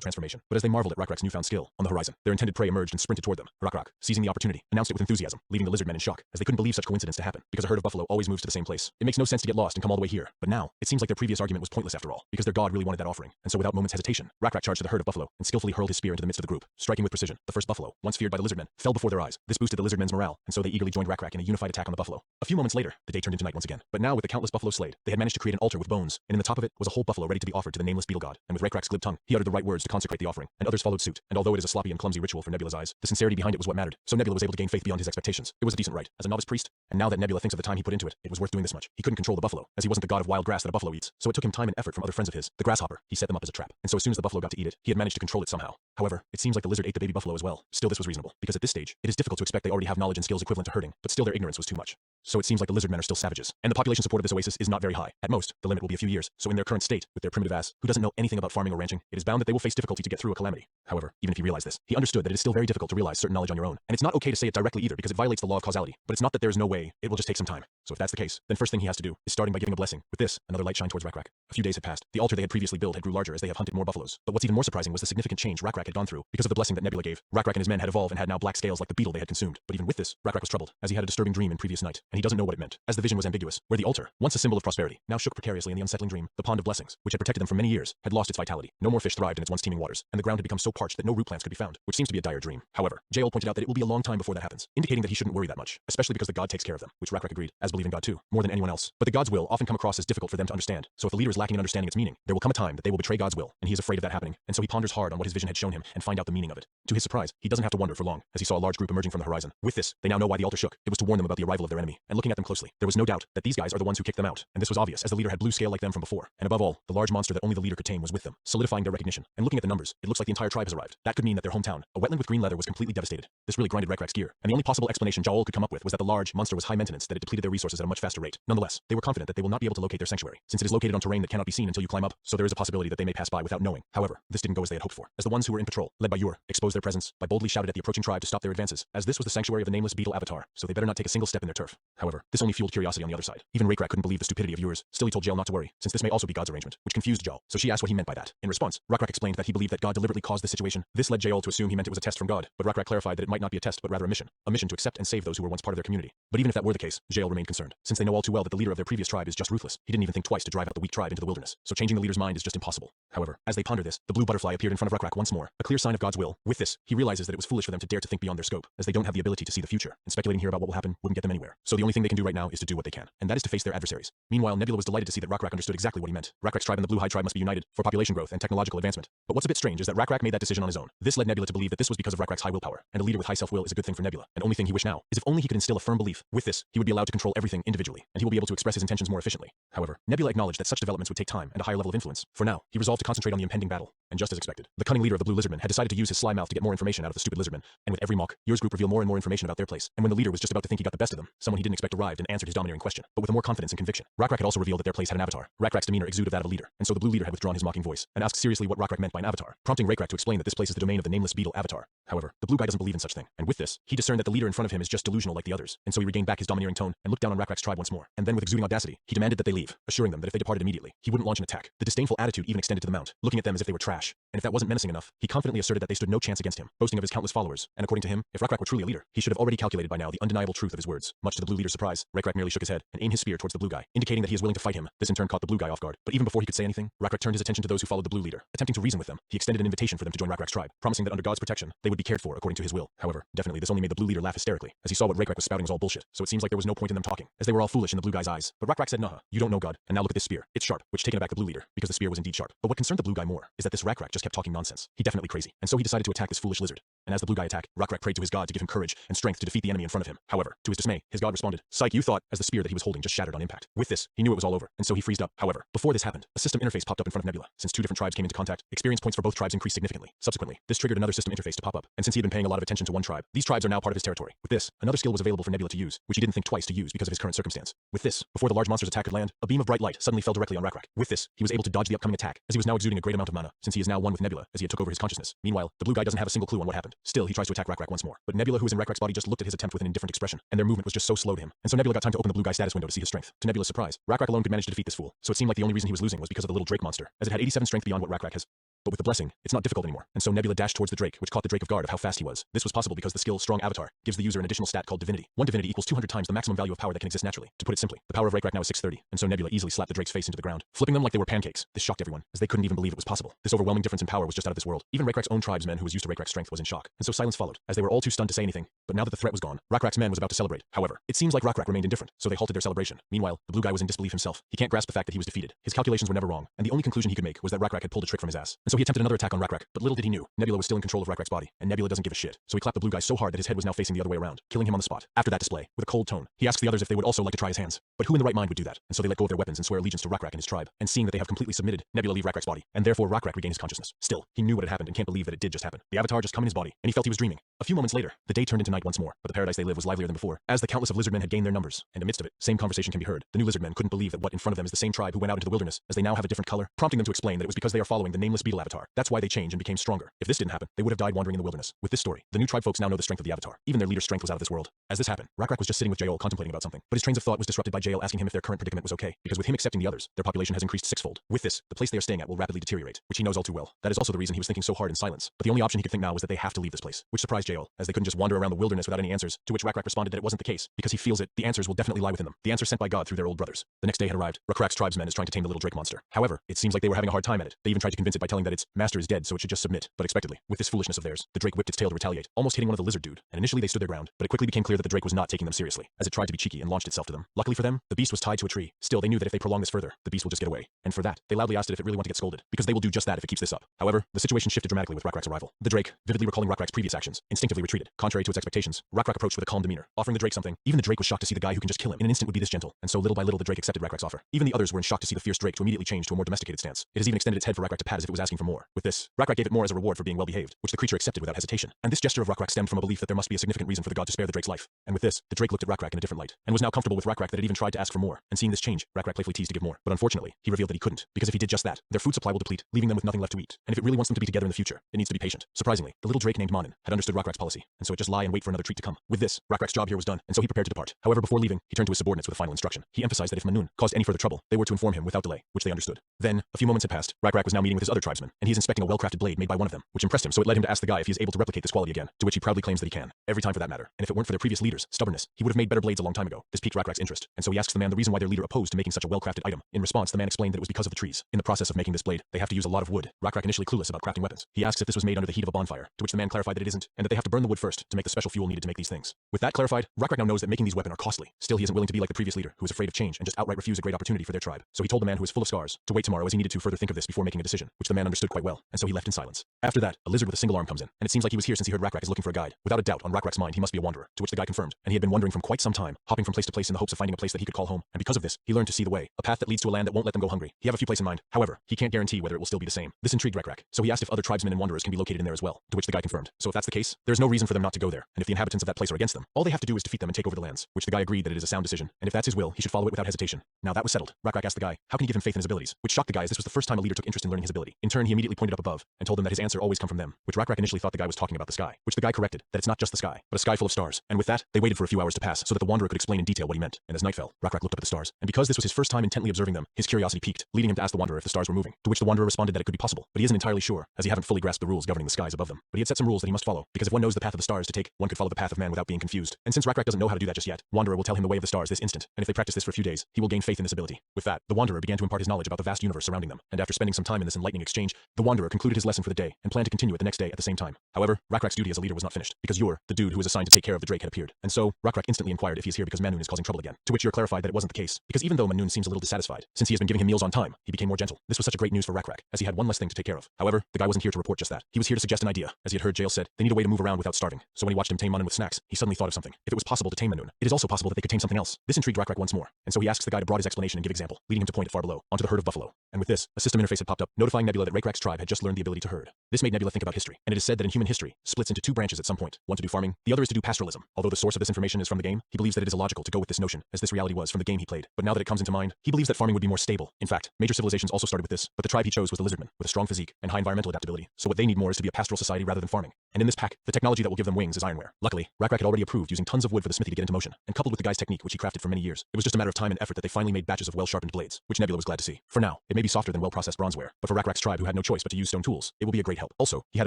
transformation. But as they marveled at Rakrak's newfound skill, on the horizon, their intended prey emerged and sprinted toward them. Rakrak, seizing the opportunity, announced it with enthusiasm, leaving the lizardmen in shock, as they couldn't believe such coincidence to happen, because a herd of buffalo always moves to the same place. It makes no sense to get lost and come all the way here. But now, it seems like their previous argument was pointless after all, because their god really wanted that offering. And so without moment's hesitation, Rakrak charged to the herd of buffalo and skillfully hurled his spear into the midst of the group, striking with precision. The first buffalo, once feared by the lizardmen, fell before their eyes. This boosted the lizardmen's morale, and so they eagerly joined Rakrak in a unified attack on the buffalo. A few moments later, the day turned into night once again. But now with the countless buffalo slayed, they had managed to create an altar with bones, and in the top of it was a whole buffalo ready to be offered to the nameless beetle god. And with Rakrak's glib tongue, he uttered the right words to consecrate the offering, and others followed suit. And although it is a sloppy and clumsy ritual for Nebula's eyes, the sincerity behind it was what mattered. So Nebula was able to gain faith beyond his expectations. It was a decent rite, as a novice priest, and now that Nebula thinks of the time he put into it, it was worth doing this much. He couldn't control the buffalo, as he wasn't the god of wild grass that a buffalo eats, so it took him time and effort from other friends of his. The grasshopper, he set them up as a trap, and so as soon as the buffalo got to eat it, he had managed to control it somehow. However, it seems like the lizard ate the baby buffalo as well. Still, this was reasonable, because at this stage, it is difficult to expect they already have knowledge and skills equivalent to herding, but still their ignorance was too much. So it seems like the lizard men are still savages, and the population support of this oasis is not very high. At most, the limit will be a few years, so in their current state, with their primitive ass, who doesn't know anything about farming or ranching, it is bound that they will face difficulty to get through a calamity. However, even if he realized this, he understood that it is still very difficult to realize certain knowledge on your own, and it's not okay to say it directly either because it violates the law of causality, but it's not that there is no way, it will just take some time. So if that's the case, then first thing he has to do is starting by giving a blessing. With this, another light shined towards Rakrak. A few days had passed. The altar they had previously built had grew larger as they have hunted more buffaloes. But what's even more surprising was the significant change Rakrak had gone through because of the blessing that Nebula gave. Rakrak and his men had evolved and had now black scales like the beetle they had consumed. But even with this, Rakrak was troubled, as he had a disturbing dream in previous night, and he doesn't know what it meant, as the vision was ambiguous, where the altar, once a symbol of prosperity, now shook precariously in the unsettling dream. The pond of blessings, which had protected them for many years, had lost its vitality. No more fish thrived in its once teeming waters, and the ground had become so parched that no root plants could be found, which seems to be a dire dream. However, Jael pointed out that it will be a long time before that happens, indicating that he shouldn't worry that much, especially because the god takes care of them, which Rakrak agreed, as believing God too, more than anyone else. But the god's will often come across as difficult for them to understand, so if the leader is lacking in understanding its meaning, there will come a time that they will betray God's will, and he is afraid of that happening, and so he ponders hard on what his vision had shown him and find out the meaning of it. To his surprise, he doesn't have to wonder for long, as he saw a large group emerging from the horizon. With this, they now know why the altar shook. It was to warn them about the arrival of their enemy, and looking at them closely, there was no doubt that these guys are the ones who kicked them out, and this was obvious as the leader had blue scale like them from before, and above all, the large monster that only the leader could tame was with them, solidifying their recognition. And looking at the numbers, it looks like the entire tribe has arrived. That could mean that their hometown, a wetland with green leather, was completely devastated. This really grinded Rakrak's gear, and the only possible explanation Jael could come up with was that the large monster was high maintenance, that it depleted their resources at a much faster rate. Nonetheless, they were confident that they will not be able to locate their sanctuary, since it is located on terrain that cannot be seen until you climb up, so there is a possibility that they may pass by without knowing. However, this didn't go as they had hoped for, as the ones who were in patrol, led by Yor, exposed their presence by boldly shouted at the approaching tribe to stop their advances, as this was the sanctuary of the nameless beetle avatar, so they better not take a single step in their turf. However, this only fueled curiosity on the other side. Even Rakrak couldn't believe the stupidity of Yor's. Still, he told Jael not to worry, since this may also be God's arrangement, which confused Jael, so she asked what he meant by that. In response, Rakrak explained that he believed that God deliberately caused this situation. This led Jael to assume he meant it was a test from God, but Rakrak clarified that it might not be a test but rather a mission to accept and save those who were once part of their community. But even if that were the case, Jael remained concerned, since they know all too well that the leader of their previous tribe is just ruthless. He didn't even think twice to drive out the weak tribe into the wilderness, so changing the leader's mind is just impossible. However, as they ponder this, the blue butterfly appeared in front of Rakrak once more, a clear sign of God's will. With this, he realizes that it was foolish for them to dare to think beyond their scope, as they don't have the ability to see the future, and speculating here about what will happen wouldn't get them anywhere. So the only thing they can do right now is to do what they can, and that is to face their adversaries. Meanwhile, Nebula was delighted to see that Rakrak understood exactly what he meant. Rakrak's tribe and the Blue Hide tribe must be united for population growth and technological advancement. But what's a bit strange is that Rakrak made that decision on his own. This led Nebula to believe that this was because of Rakrak's high willpower, and a leader with high self-will is a good thing for Nebula. And only thing he wished now is if only he could instill a firm belief. With this, he would be allowed to control everything individually, and he will be able to express his intentions more efficiently. However, Nebula acknowledged that such developments would take time and a higher level of influence. For now, he resolved to concentrate on the impending battle, and just as expected, the cunning leader of the Blue Lizardmen had decided to use his sly mouth to get more information out of the stupid lizardmen, and with every mock, Yor's group revealed more and more information about their place. And when the leader was just about to think he got the best of them, someone he didn't expect arrived and answered his domineering question, but with more confidence and conviction. Rakrak had also revealed that their place had an avatar. Rakrak's demeanor exuded that of a leader, and so the blue leader had withdrawn his mocking voice and asked seriously what Rakrak meant by an avatar, prompting Rakrak to explain that this place is the domain of the nameless beetle avatar. However, the blue guy doesn't believe in such thing, and with this, he discerned that the leader in front of him is just delusional like the others, and so he regained back his domineering tone and looked down on Rakrak's tribe once more, and then with exuding audacity, he demanded that they leave, assuring them that if they departed immediately, he wouldn't launch an attack. The disdainful attitude even extended to the mount, looking at them as if they were trash, and if that wasn't menacing enough, he confidently asserted that they stood no chance against him, boasting of his countless followers, and according to him, if Rakrak were truly a leader, he should have already calculated by now the undeniable truth of his words. Much to the blue leader's surprise, Rakrak merely shook his head and aimed his spear towards the blue guy, indicating that he is willing to fight him. This in turn caught the blue guy off guard, but even before he could say anything, Rakrak turned his attention to those who followed the blue leader. Attempting to reason with them, he extended an invitation for them to join Rakrak's tribe, promising that under God's protection, they would be cared for according to his will. However, definitely this only made the blue leader laugh hysterically, as he saw what Rakrak was spouting was all bullshit, so it seems like there was no point in them talking, as they were all foolish in the blue guy's eyes. But Rakrak said, "Nah, you don't know God, and now look at this spear. It's sharp," which taken aback the blue leader, because the spear was indeed sharp. But what concerned the blue guy more is that this Rakrak just kept talking nonsense. He definitely crazy, and so he decided to attack this foolish lizard. and as the blue guy attacked, Rakrak prayed to his god to give him courage and strength to defeat the enemy in front of him. However, to his dismay, his god responded, "Psych, you thought," as the spear that he was holding just shattered on impact. With this, he knew it was all over, and so he freezed up. However, before this happened, a system interface popped up in front of Nebula. Since two different tribes came into contact, experience points for both tribes increased significantly. Subsequently, this triggered another system interface to pop up, and since he had been paying a lot of attention to one tribe, these tribes are now part of his territory. With this, another skill was available for Nebula to use, which he didn't think twice to use because of his current circumstance. With this, before the large monster's attack could land, a beam of bright light suddenly fell directly on Rakrak. With this, he was able to dodge the upcoming attack, as he was now exuding a great amount of mana, since he is now one with Nebula, as he had took over his consciousness. Meanwhile, the blue guy doesn't have a single clue on what happened. Still, he tries to attack Rakrak once more, but Nebula, who is in Rakrak's body, just looked at his attempt with an indifferent expression, and their movement was just so slow to him. And so Nebula got time to open the blue guy's status window to see his strength. To Nebula's surprise, Rakrak alone could manage to defeat this fool, so it seemed like the only reason he was losing was because of the little Drake monster, as it had 87 strength beyond what Rakrak has. But with the blessing, it's not difficult anymore, and so Nebula dashed towards the Drake, which caught the Drake off guard of how fast he was. This was possible because the skill Strong Avatar gives the user an additional stat called Divinity. One Divinity equals 200 times the maximum value of power that can exist naturally. To put it simply, the power of Rakrak now is 630, and so Nebula easily slapped the Drake's face into the ground, flipping them like they were pancakes. This shocked everyone, as they couldn't even believe it was possible. This overwhelming difference in power was just out of this world. Even Rakrak's own tribesmen, who was used to Rakrak's strength, was in shock, and so silence followed, as they were all too stunned to say anything. But now that the threat was gone, Rakrak's men was about to celebrate. However, it seems like Rakrak remained indifferent, so they halted their celebration. Meanwhile, the blue guy was in disbelief himself. He can't grasp the fact that he was defeated. His calculations were never wrong, and the only conclusion he could make was that Rakrak had pulled a trick from his ass. And so he attempted another attack on Rakrak, but little did he know, Nebula was still in control of Rakrak's body, and Nebula doesn't give a shit. So he clapped the blue guy so hard that his head was now facing the other way around, killing him on the spot. After that display, with a cold tone, he asks the others if they would also like to try his hands. But who in the right mind would do that? And so they let go of their weapons and swear allegiance to Rakrak and his tribe. And seeing that they have completely submitted, Nebula leave Rakrak's body, and therefore Rakrak regained his consciousness. Still, he knew what had happened and can't believe that it did just happen. The avatar just come in his body, and he felt he was dreaming. A few moments later, the day turned into night once more, but the paradise they lived was livelier than before, as the countless of lizardmen had gained their numbers, and amidst of it, same conversation can be heard. The new lizardmen couldn't believe that what in front of them is the same tribe who went out into the wilderness, as they now have a different color, prompting them to explain that it was because they are following the nameless beetle avatar. That's why they changed and became stronger. If this didn't happen, they would have died wandering in the wilderness. With this story, the new tribe folks now know the strength of the avatar. Even their leader's strength was out of this world. As this happened, Rakrak was just sitting with Jael contemplating about something, but his trains of thought was disrupted by Jael asking him if their current predicament was okay, because with him accepting the others, their population has increased sixfold. With this, the place they are staying at will rapidly deteriorate, which he knows all too well. That is also the reason he was thinking so hard in silence. But the only option he could think now was that they have to leave this place, which surprised Jael, as they couldn't just wander around the wilderness without any answers, to which Rakrak responded that it wasn't the case, because he feels it, the answers will definitely lie within them. The answer sent by God through their old brothers. The next day had arrived. Rakrak's tribesmen is trying to tame the little Drake monster. However, it seems like they were having a hard time at it. They even tried to convince it by telling that its master is dead, so it should just submit. But expectedly, with this foolishness of theirs, the Drake whipped its tail to retaliate, almost hitting one of the lizard dude, and initially they stood their ground, but it quickly became clear that the Drake was not taking them seriously, as it tried to be cheeky and launched itself to them. Luckily for them, the beast was tied to a tree. Still, they knew that if they prolong this further, the beast will just get away. And for that, they loudly asked it if it really wanted to get scolded, because they will do just that if it keeps this up. However, the situation shifted dramatically with Rakrak's arrival. The Drake, vividly recalling Rakrak's previous actions, instinctively retreated. Contrary to its expectations, Rakrak approached with a calm demeanor, offering the Drake something. Even the Drake was shocked to see the guy who can just kill him in an instant would be this gentle, and so little by little the Drake accepted Rakrak's offer. Even the others were in shock to see the fierce Drake to immediately change to a more domesticated stance. It has even extended its head for Rakrak to pat as if it was asking for more. With this, Rakrak gave it more as a reward for being well behaved, which the creature accepted without hesitation. And this gesture of Rakrak stemmed from a belief that there must be a significant reason for the god to spare the Drake's life. And with this, the Drake looked at Rakrak in a different light, and was now comfortable with Rakrak that it even tried to ask for more. And seeing this change, Rakrak playfully teased to give more. But unfortunately, he revealed that he couldn't, because if he did just that, their food supply will deplete, leaving them with nothing left to eat. And if it really wants them to be together in the future, it needs to be patient. Surprisingly, the little Drake named Manin had understood Rakrak's policy, and so it just lie and wait for another treat to come. With this, Rakrak's job here was done, and so he prepared to depart. However, before leaving, he turned to his subordinates with a final instruction. He emphasized that if Manun caused any further trouble, they were to inform him without delay, which they understood. Then, a few moments had passed. Rakrak was now meeting with his other tribesmen, and he is inspecting a well-crafted blade made by one of them, which impressed him, so it led him to ask the guy if he is able to replicate this quality again, to which he proudly claims that he can. Every time for that matter. And if it weren't for their previous leaders' stubbornness, he would have made better blades a long time ago. This piqued Rakrak's interest, and so he asks the man the reason why their leader opposed to making such a well-crafted item. In response, the man explained that it was because of the trees. In the process of making this blade, they have to use a lot of wood. Rakrak, initially clueless about crafting weapons, he asks if this was made under the heat of a bonfire, to which the man clarified that it isn't, and that they have to burn the wood first to make the special fuel needed to make these things. With that clarified, Rakrak now knows that making these weapons are costly. Still, he isn't willing to be like the previous leader, who was afraid of change and just outright refuse a great opportunity for their tribe. So he told the man who was full of scars to wait tomorrow as he needed to further think of this before making a decision, which the man understood quite well, and so he left in silence. After that, a lizard with a single arm comes in, and it seems like he was here since he heard Rakrak is looking for a guide. Without a doubt, on Rakrak's mind, he must be a wanderer, to which the guy confirmed, and he had been wandering from quite some time, hopping from place to place in the hopes of finding a place that he could call home, and because of this, he learned to see the way, a path that leads to a land that won't let them go hungry. He have a few places in mind. However, he can't guarantee whether it will still be the same. This intrigued Rakrak, so he asked if other tribesmen and wanderers can be located in there as well, to which the guy confirmed. So if that's the case, there's no reason for them not to go there, and if the inhabitants of that place are against them, all they have to do is defeat them and take over the lands, which the guy agreed that it is a sound decision, and if that's his will, he should follow it without hesitation. Now that was settled, Rakrak asked the guy, how can he give him faith in his abilities, which shocked the guy as this was the first time a leader took interest in learning his ability. In turn, he immediately pointed up above, and told them that his answer always come from them, which Rakrak initially thought the guy was talking about the sky, which the guy corrected, that it's not just the sky, but a sky full of stars. And with that, they waited for a few hours to pass so that the wanderer could explain in detail what he meant, and as night fell, Rakrak looked up at the stars, and because this was his first time intently observing them, his curiosity piqued, leading him to ask the wanderer if the stars were moving, to which the wanderer responded that it could be possible, but he isn't entirely sure, as he haven't fully grasped the rules governing the skies above them. But he had set some rules that he must follow, because if one knows the path of the stars to take, one could follow the path of man without being confused. And since Rakrak doesn't know how to do that just yet, Wanderer will tell him the way of the stars this instant, and if they practice this for a few days, he will gain faith in this ability. With that, the Wanderer began to impart his knowledge about the vast universe surrounding them, and after spending some time in this enlightening exchange, the Wanderer concluded his lesson for the day and planned to continue it the next day at the same time. However, Rakrak's duty as a leader was not finished, because Yor, the dude who was assigned to take care of the Drake, had appeared. And so, Rakrak instantly inquired if he is here because Manun is causing trouble again, to which Yor clarified that it wasn't the case, because even though Manun seems a little dissatisfied, since he has been giving him meals on time, he became more gentle. This was such a great news for Rakrak, as he had one less thing to take care of. However, the guy wasn't here to report just that. He was here to suggest an idea, as he had heard Jail said, they need a way to move around without starving. So when he watched him tame Manun with snacks, he suddenly thought of something. If it was possible to tame Manun, it is also possible that they could tame something else. This intrigued Rakrak once more, and so he asks the guy to broaden his explanation and give example, leading him to point it far below, onto the herd of buffalo. And with this, a system interface had popped up, notifying Nebula that Rakrak's tribe had just learned the ability to herd. This made Nebula think about history, and it is said that in human history, splits into two branches at some point, one to do farming, the other is to do pastoralism. Although the source of this information is from the game, he believes that it is illogical to go with this notion, as this reality was from the game he played. But now that it comes into mind, he believes that farming would be more stable. In fact, major civilizations also started with this, but the tribe he chose was the lizardmen, with a strong physique and high environmental adaptability. So what they need more is to be a pastoral society rather than farming. And in this pack, the technology that will give them wings is ironware. Luckily, Rakrak had already approved using tons of wood for the smithy to get into motion, and coupled with the guy's technique which he crafted for many years, it was just a matter of time and effort that they finally made batches of well-sharpened blades, which Nebula was glad to see. For now, it may be softer than well-processed bronzeware, but for Rakrak's tribe who had no choice but to use stone tools, it will be a great help. Also, he had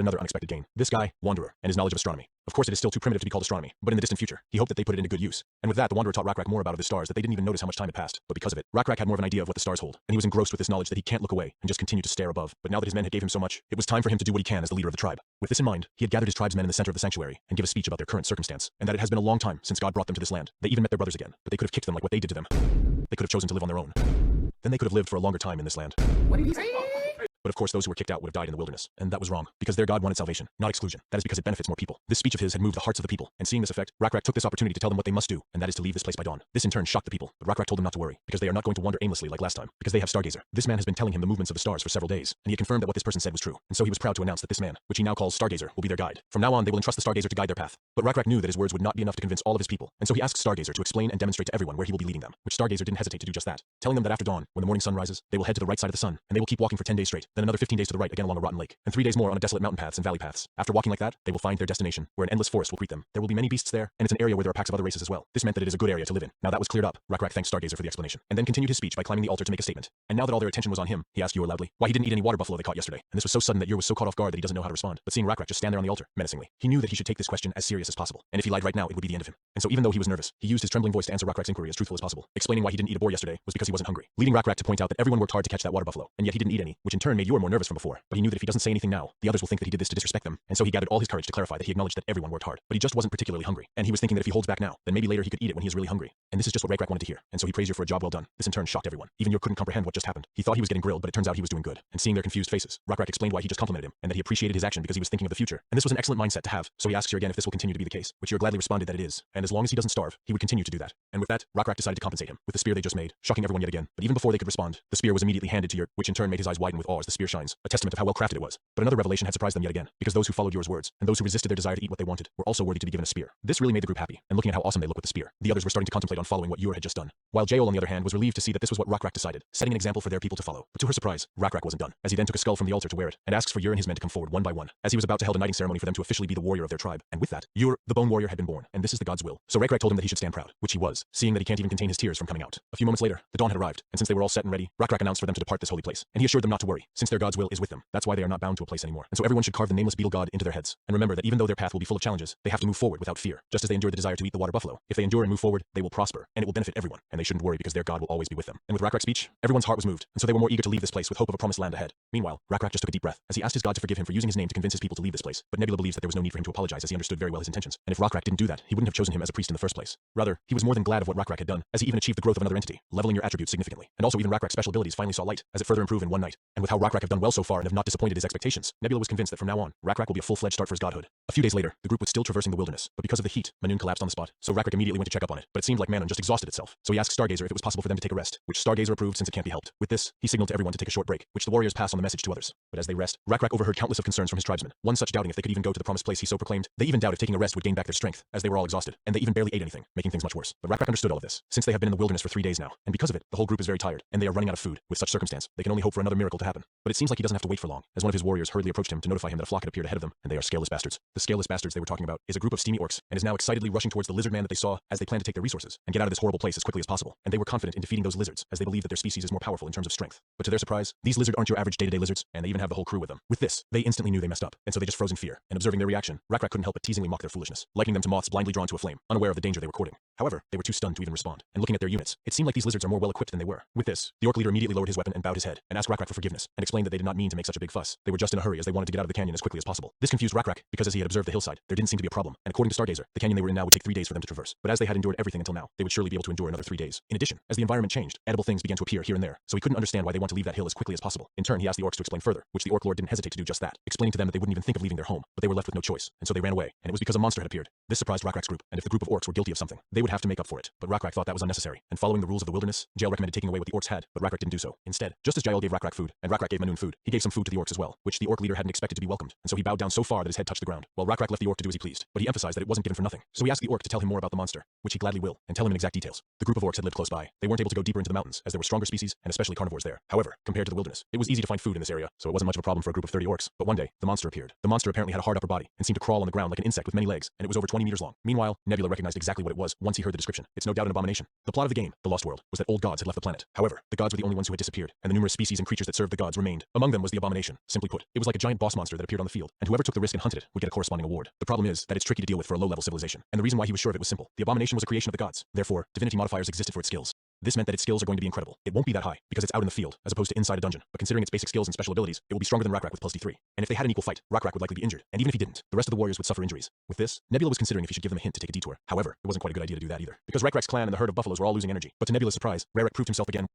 another unexpected gain. This guy, Wanderer, and his knowledge of astronomy. Of course, it is still too primitive to be called astronomy, but in the distant future, he hoped that they put it into good use. And with that, the Wanderer taught Rakrak more about the stars that they didn't even notice how much time had passed. But because of it, Rakrak had more of an idea of what the stars hold, and he was engrossed with this knowledge that he can't look away and just continue to stare above. But now that his men had gave him so much, it was time for him to do what he can as the leader of the tribe. With this in mind, he had gathered his tribesmen in the center of the sanctuary and give a speech about their current circumstance, and that it has been a long time since God brought them to this land. They even met their brothers again, but they could have kicked them like what they did to them. They could have chosen to live on their own. Then they could have lived for a longer time in this land. What did he say? But of course those who were kicked out would have died in the wilderness, and that was wrong, because their God wanted salvation, not exclusion. That is because it benefits more people. This speech of his had moved the hearts of the people, and seeing this effect, Rakrak took this opportunity to tell them what they must do, and that is to leave this place by dawn. This in turn shocked the people, but Rakrak told them not to worry, because they are not going to wander aimlessly like last time, because they have Stargazer. This man has been telling him the movements of the stars for several days, and he had confirmed that what this person said was true, and so he was proud to announce that this man, which he now calls Stargazer, will be their guide. From now on they will entrust the Stargazer to guide their path. But Rakrak knew that his words would not be enough to convince all of his people, and so he asked Stargazer to explain and demonstrate to everyone where he will be leading them, which Stargazer didn't hesitate to do just that, telling them that after dawn, when the morning sun rises, they will head to the right side of the sun, and they will keep walking for 10 days straight, then another 15 days to the right again along a rotten lake, and 3 days more on a desolate mountain paths and valley paths. After walking like that, they will find their destination, where an endless forest will greet them. There will be many beasts there, and it's an area where there are packs of other races as well. This meant that it is a good area to live in. Now that was cleared up, Rakrak thanked Stargazer for the explanation, and then continued his speech by climbing the altar to make a statement. And now that all their attention was on him, he asked Yor loudly why he didn't eat any water buffalo they caught yesterday, and this was so sudden that Yor was so caught off guard that he doesn't know how to respond. But seeing Rakrak just stand there on the altar, menacingly, he knew that he should take this question as serious as possible, and if he lied right now, it would be the end of him. And so even though he was nervous, he used his trembling voice to answer Rakrak's inquiry as truthful as possible, explaining why he didn't eat a boar yesterday was because he wasn't hungry, leading Rakrak to point out that everyone worked hard to catch that water buffalo, and yet he didn't eat any, which in turn made Yor more nervous from before. But he knew that if he doesn't say anything now, the others will think that he did this to disrespect them, and so he gathered all his courage to clarify that he acknowledged that everyone worked hard, but he just wasn't particularly hungry, and he was thinking that if he holds back now, then maybe later he could eat it when he is really hungry. And this is just what Rakrak wanted to hear, and so he praised Yor for a job well done. This in turn shocked everyone. Even Yor couldn't comprehend what just happened. He thought he was getting grilled, but it turns out he was doing good. And seeing their confused faces, Rakrak explained why he just complimented him, and that he appreciated his action because he was thinking of the future. And this was an excellent mindset to have, so he asks Yor again if this will continue to be the case, which Yor gladly responded that it is, and as long as he doesn't starve, he would continue to do that. And with that, Rakrak decided to compensate him with the spear they just made, shocking everyone yet again. But even before they could respond, the spear was immediately handed to Yor, which in turn made his eyes widen with awe as the spear shines, a testament of how well crafted it was. But another revelation had surprised them yet again, because those who followed Yor's words, and those who resisted their desire to eat what they wanted, were also worthy to be given a spear. This really made the group happy, and looking at how awesome they looked with the spear, the others were starting to contemplate on following what Yor had just done. While Jael, on the other hand, was relieved to see that this was what Rakrak decided, setting an example for their people to follow. But to her surprise, Rakrak wasn't done, as he then took a skull from the altar to wear it, and asks for Yor and his men to come forward one by one, as he was about to hold a knighting ceremony for them to officially be the warrior of their tribe. And with that, Yor, the bone warrior, had been born, and this is the god's will. So Rakrak told him that he should stand proud, which he was, seeing that he can't even contain his tears from coming out. A few moments later, the dawn had arrived, and since they were all set and ready, Rakrak announced for them to depart this holy place, and he assured them not to worry, since their god's will is with them. That's why they are not bound to a place anymore. And so everyone should carve the nameless beetle god into their heads, and remember that even though their path will be full of challenges, they have to move forward without fear, just as they endure the desire to eat the water buffalo. If they endure and move forward, they will prosper, and it will benefit everyone, and they shouldn't worry because their God will always be with them. And with Rakrak's speech, everyone's heart was moved, and so they were more eager to leave this place with hope of a promised land ahead. Meanwhile, Rakrak just took a deep breath, as he asked his God to forgive him for using his name to convince his people to leave this place. But Nebula believes that there was no need for him to apologize, as he understood very well his intentions, and if Rakrak didn't do that, he wouldn't have chosen him as a priest in the first place. Rather, he was more than glad of what Rakrak had done, as he even achieved the growth of another entity, leveling your attributes significantly. And also even Rakrak's special abilities finally saw light, as it further improved in one night. And with how Rakrak have done well so far and have not disappointed his expectations, Nebula was convinced that from now on, Rakrak will be a full-fledged start for his godhood. A few days later, the group was still traversing the wilderness, but because of the heat, Manun collapsed on the spot, so Rakrak immediately went to check up on it, but it seemed like Manun just exhausted itself. So he asked Stargazer if it was possible for them to take a rest, which Stargazer approved since it can't be helped. With this, he signaled to everyone to take a short break, which the warriors pass on the message to others. But as they rest, Rakrak overheard countless of concerns from his tribesmen, one such doubting if they could even go to the promised place he so proclaimed. They even doubt if taking a rest would gain back their strength, as they were all exhausted, and they even barely ate anything, making things much worse. But Rakrak understood all of this, since they have been in the wilderness for 3 days now, and because of it, the whole group is very tired, and they are running out of food. With such circumstance, they can only hope for another miracle to happen. But it seems like he doesn't have to wait for long, as one of his warriors hurriedly approached him to notify him that a flock had appeared ahead of them, and they are scaleless bastards. The scaleless bastards they were talking about is a group of steamy orcs, and is now excitedly rushing towards the lizard man that they saw, as they plan to take their resources and get out of this horrible place as quickly as possible. And they were confident in defeating those lizards, as they believe that their species is more powerful in terms of strength. But to their surprise, these lizards aren't your average day-to-day lizards, and they even have the whole crew with them. With this, they instantly knew they messed up, and so they just froze in fear. And observing their reaction, Rakrak couldn't help but teasingly mock their foolishness, likening them to moths blindly drawn to a flame, unaware of the danger they were courting. However, they were too stunned to even respond, and looking at their units, it seemed like these lizards are more well equipped than they were. With this, the orc leader immediately lowered his weapon and bowed his head, and asked Rakrak for forgiveness, and explained that they did not mean to make such a big fuss. They were just in a hurry as they wanted to get out of the canyon as quickly as possible. This confused Rakrak, because as he had observed the hillside, there didn't seem to be a problem, and according to Stargazer, the canyon they were in now would take 3 days for them to traverse. But as they had endured everything until now, they would surely be able to endure another 3 days. In addition, as the environment changed, edible things began to appear here and there, so he couldn't understand why they want to leave that hill as quickly as possible. In turn, he asked the orcs to explain further, which the orc lord didn't hesitate to do just that, explaining to them that they wouldn't even think of leaving their home, but they were left with no choice, and so they ran away, and it was because a monster had appeared. This surprised Rakrak's group, and if the group of orcs were guilty of something, they would have to make up for it. But Rakrak thought that was unnecessary, and following the rules of the wilderness, Jael recommended taking away what the orcs had, but Rakrak didn't do so. Instead, just as Jael gave Rakrak food, and Rakrak gave Manun food, he gave some food to the orcs as well, which the orc leader hadn't expected to be welcomed, and so he bowed down so far that his head touched the ground, while Rakrak left the orc to do as he pleased, but he emphasized that it wasn't given for nothing. So he asked the orc to tell him more about the monster, which he gladly will, and tell him in exact details. The group of orcs had lived close by. They weren't able to go deeper into the mountains, as there were stronger species, and especially carnivores there. However, compared to the wilderness, it was easy to find food in this area, so it wasn't much of a problem for a group of 30 orcs. But one day, the monster appeared. The monster apparently had a hard upper body, and seemed to crawl on the ground like an insect with many legs, and it was over 20 meters long. Meanwhile, Nebula recognized exactly what it was once he heard the description. It's no doubt an abomination. The plot of the game, The Lost World, was that old gods had left the planet. However, the gods were the only ones who had disappeared, and the numerous species and creatures that served the gods remained. Among them was the abomination. Simply put, it was like a giant boss monster that appeared on the field, and whoever took the risk and hunted it would get a corresponding award. The problem is that it's tricky to deal with for a low-level civilization, and the reason why he was sure of it was simple. The abomination was a creation of the gods. Therefore, divinity modifiers existed for its skills. This meant that its skills are going to be incredible. It won't be that high, because it's out in the field, as opposed to inside a dungeon, but considering its basic skills and special abilities, it will be stronger than Rakrak with plus D3. And if they had an equal fight, Rakrak would likely be injured, and even if he didn't, the rest of the warriors would suffer injuries. With this, Nebula was considering if he should give them a hint to take a detour. However, it wasn't quite a good idea to do that either, because Rakrak's clan and the herd of buffaloes were all losing energy. But to Nebula's surprise, Rarak proved himself again.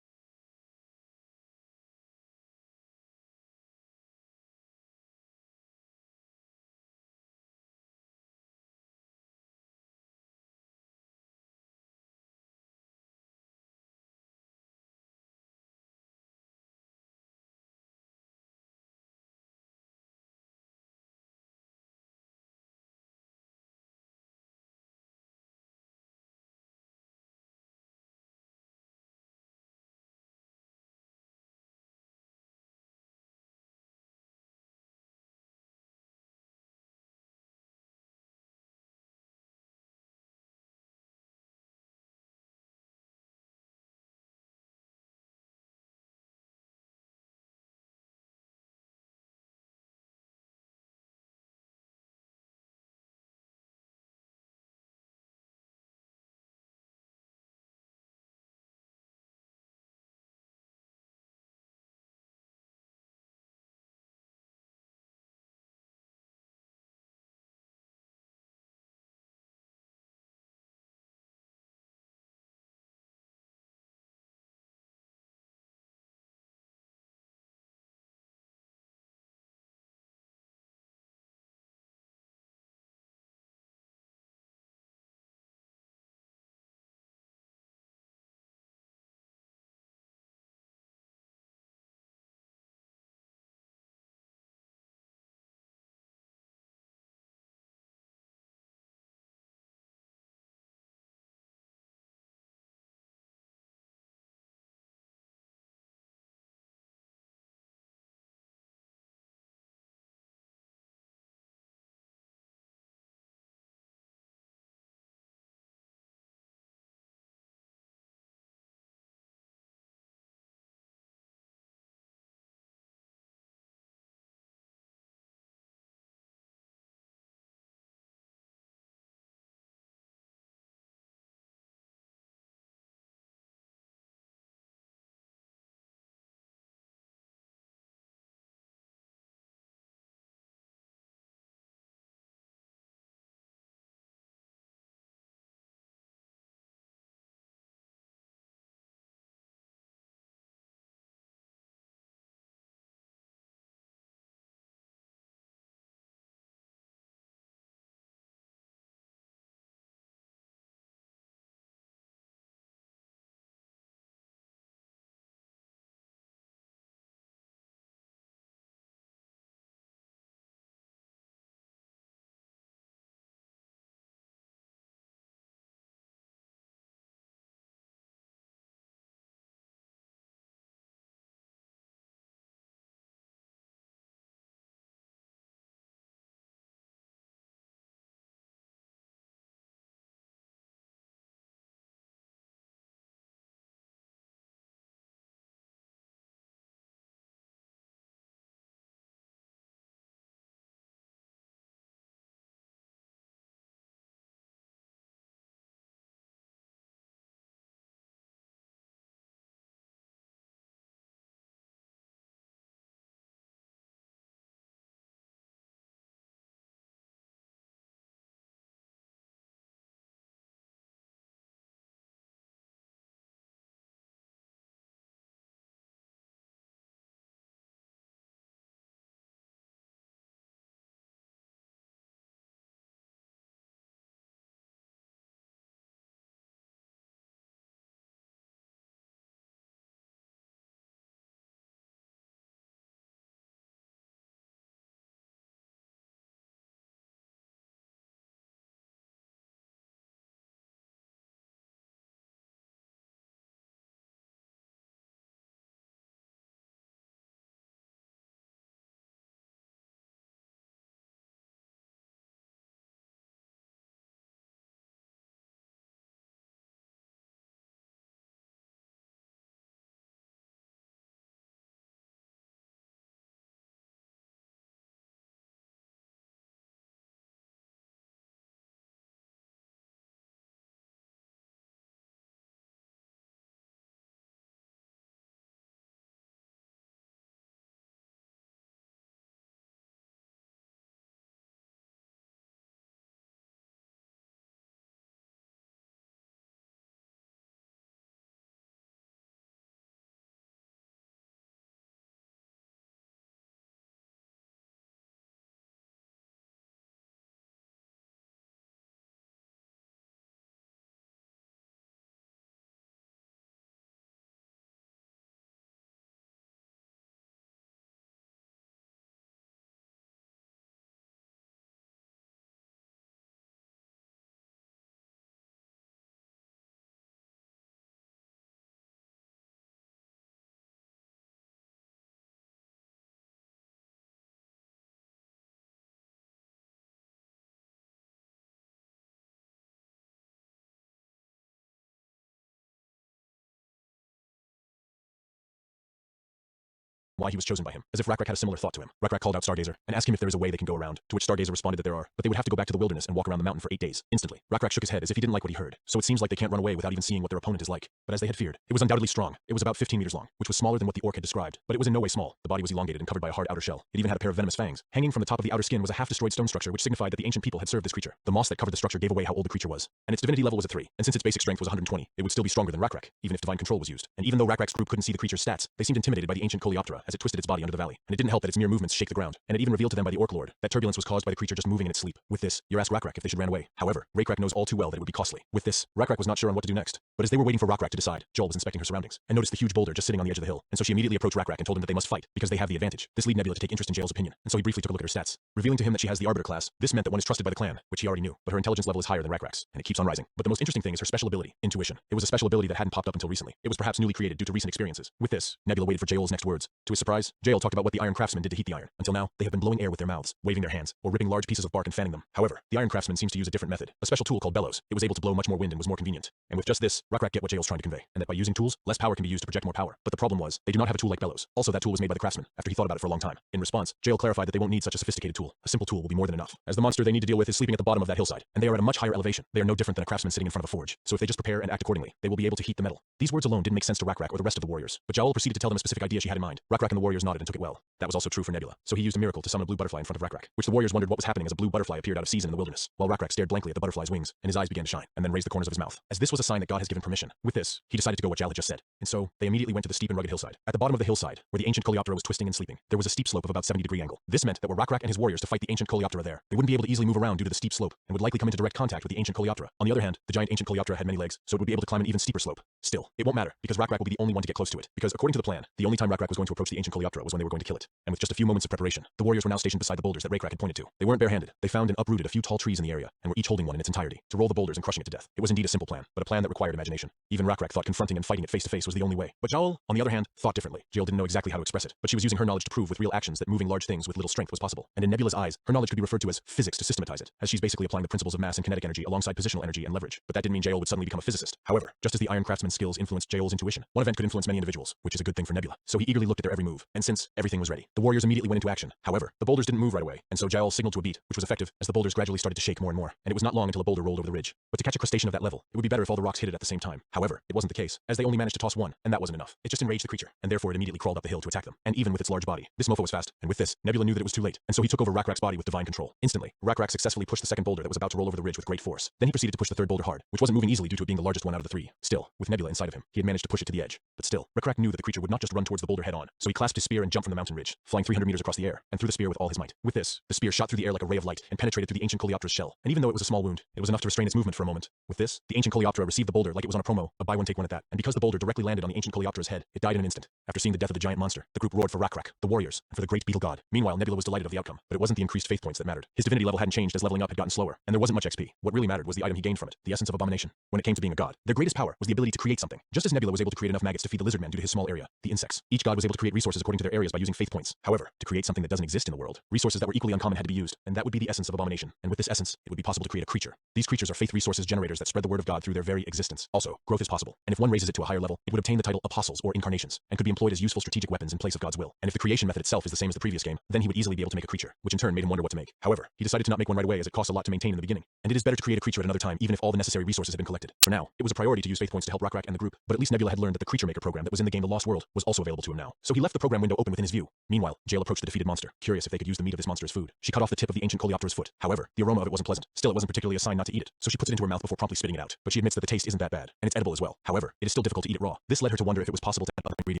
why he was chosen by him, as if Rakrak had a similar thought to him. Rakrak called out Stargazer and asked him if there is a way they can go around, to which Stargazer responded that there are, but they would have to go back to the wilderness and walk around the mountain for 8 days. Instantly, Rakrak shook his head as if he didn't like what he heard. So it seems like they can't run away without even seeing what their opponent is like. But as they had feared, it was undoubtedly strong. It was about 15 meters long, which was smaller than what the orc had described, but it was in no way small. The body was elongated and covered by a hard outer shell. It even had a pair of venomous fangs. Hanging from the top of the outer skin was a half-destroyed stone structure which signified that the ancient people had served this creature. The moss that covered the structure gave away how old the creature was, and its divinity level was a 3, and since its basic strength was 120, it would still be stronger than Rakrak, even if divine control was used. And even though Rakrak's group couldn't see the creature's stats, they seemed intimidated by the ancient Coleoptera as it twisted its body under the valley, and it didn't help that its mere movements shake the ground, and it even revealed to them by the Orc Lord that turbulence was caused by the creature just moving in its sleep. With this, you ask Rakrak if they should run away. However, Rakrak knows all too well that it would be costly. With this, Rakrak was not sure on what to do next. But as they were waiting for Rakrak to decide, Joel was inspecting her surroundings and noticed the huge boulder just sitting on the edge of the hill, and so she immediately approached Rakrak and told him that they must fight because they have the advantage. This led Nebula to take interest in Jael's opinion, and so he briefly took a look at her stats, revealing to him that she has the Arbiter class. This meant that one is trusted by the clan, which he already knew, but her intelligence level is higher than Rakrak's, and it keeps on rising. But the most interesting thing is her special ability, Intuition. It was a special ability that hadn't popped up until recently. It was perhaps newly created due to recent experiences. With this, Nebula waited for Jael's next words. To his surprise, Jael talked about what the Iron Craftsman did to heat the iron. Until now, they have been blowing air with their mouths, waving their hands, or ripping large pieces of bark and fanning them. However, the Iron Craftsman seems to use a different method, a special tool called bellows. It was able to blow much more wind and was more convenient. And with just this, Rakrak get what Jael's trying to convey, and that by using tools, less power can be used to project more power. But the problem was, they do not have a tool like bellows. Also, that tool was made by the craftsman, after he thought about it for a long time. In response, Jael clarified that they won't need such a sophisticated tool. A simple tool will be more than enough, as the monster they need to deal with is sleeping at the bottom of that hillside, and they are at a much higher elevation. They are no different than a craftsman sitting in front of a forge. So if they just prepare and act accordingly, they will be able to heat the metal. These words alone didn't make sense to Rakrak or the rest of the warriors, but Jael proceeded to tell them a specific idea she had in mind. Rakrak and the warriors nodded and took it well. That was also true for Nebula, so he used a miracle to summon a blue butterfly in front of Rakrak, which the warriors wondered what was happening as a blue butterfly appeared out of season in the wilderness, while Rakrak stared blankly at the butterfly's wings, and his eyes began to shine, and then raised the corners of his mouth, as this was a sign that God has given permission. With this, he decided to go what Jael had just said, and so they immediately went to the steep and rugged hillside. At the bottom of the hillside, where the ancient Coleoptera was twisting and sleeping, there was a steep slope of about 70-degree angle. This meant that were Rakrak and his warriors to fight the ancient Coleoptera there, they wouldn't be able to easily move around due to the steep slope, and would likely come into direct contact with the ancient Coleoptera. On the other hand, the giant ancient Coleoptera had many legs, so it would be able to climb an even steeper slope. Still, it won't matter, because Rakrak will be the only one to get close to it, because according to the plan, the only time Rakrak was going to approach the ancient Coleoptera was when they were going to kill it. And with just a few moments of preparation, the warriors were now stationed beside the boulders that Rakrak had pointed to. They weren't barehanded. They found and uprooted a few tall trees in the area, and were each holding one in its entirety, to roll the boulders and crushing it to death. It was indeed a simple plan, but a plan that required imagination. Even Rakrak thought confronting and fighting it face to face was the only way. But Jael, on the other hand, thought differently. Jael didn't know exactly how to express it, but she was using her knowledge to prove with real actions that moving large things with little strength was possible. And in Nebula's eyes, her knowledge could be referred to as physics to systematize it, as she's basically applying the principles of mass and kinetic energy alongside positional energy and leverage. But that didn't mean Jael would suddenly become a physicist. However, just as the Iron Craftsman's skills influenced Jael's intuition, one event could influence many individuals, which is a good thing for Nebula. So he eagerly looked at their every move, and since everything was ready, the warriors immediately went into action. However, the boulders didn't move right away, and so Jael signaled to a beat, which was effective, as the boulders gradually started to shake more and more, and it was not long until a boulder rolled over the ridge. But to catch a crustacean of that level, it would be better if all the rocks hit it at the same time. However, it wasn't the case, as they only managed to toss one, and that wasn't enough. It just enraged the creature, and therefore it immediately crawled up the hill to attack them. And even with its large body, this mofo was fast, and with this, Nebula knew that it was too late, and so he took over Rakrak's body with divine control. Instantly, Rakrak successfully pushed the second boulder that was about to roll over the ridge with great force. Then he proceeded to push the third boulder hard, which wasn't moving easily due to it being the largest one out of the three. Still, with Nebula inside of him, he had managed to push it to the edge. But still, Rakrak knew that the creature would not just run towards the boulder head on, so he clasped his spear and jumped from the mountain ridge, flying 300 meters across the air, and threw the spear with all his might. With this, the spear shot through the air like a ray of light and penetrated through the ancient Coleoptera's shell. And even though it was a small wound, it was enough to restrain its movement for a moment. With this, the ancient Coleoptera received the boulder like it was on a promo, a buy one take one at that. And because the boulder directly landed on the ancient Coleoptera's head, it died in an instant. After seeing the death of the giant monster, the group roared for Rakrak, the warriors, and for the great beetle god. Meanwhile, Nebula was delighted of the outcome, but it wasn't the increased faith points that mattered. His divinity level hadn't changed as leveling up had gotten slower, and there wasn't much XP. What really mattered was the item he gained from it, the essence of abomination. When it came to being a god, their greatest power was the ability to create something. Just as Nebula was able to create enough maggots to feed the lizard man due to his small area, the insects, each god was able to create resources according to their areas by using faith points. However, to create something that doesn't exist in the world, resources that were equally uncommon had to be used, and that would be the essence of abomination. And with this essence, it would be possible to create a creature. These creatures are faith resources generators that spread the word of God through their very existence. Also, growth is possible, and if one raises it to a higher level, it would obtain the title apostles or incarnations, and could be employed as useful strategic weapons in place of God's will. And if the creation method itself is the same as the previous game, then he would easily be able to make a creature, which in turn made him wonder what to make. However, he decided to not make one right away as it costs a lot to maintain in the beginning, and it is better to create a creature at another time even if all the necessary resources have been collected. For now, it was a priority to use faith points to help Rakrak and the group, but at least Nebula had learned that the creature maker program that was in the game The Lost World was also available to him now. So he left the program window open within his view. Meanwhile, Jael approached the defeated monster, curious if they could use the meat of this monster as food. She cut off the tip of the ancient Coleoptera's foot. However, the aroma of it wasn't pleasant. Still, it wasn't particularly a sign not to eat it, so she puts it into her mouth before promptly spitting it out. But she admits that the taste isn't that bad, and it's edible as well. However, it is still difficult to eat it raw. This led her to wonder if it was possible to add other ingredients.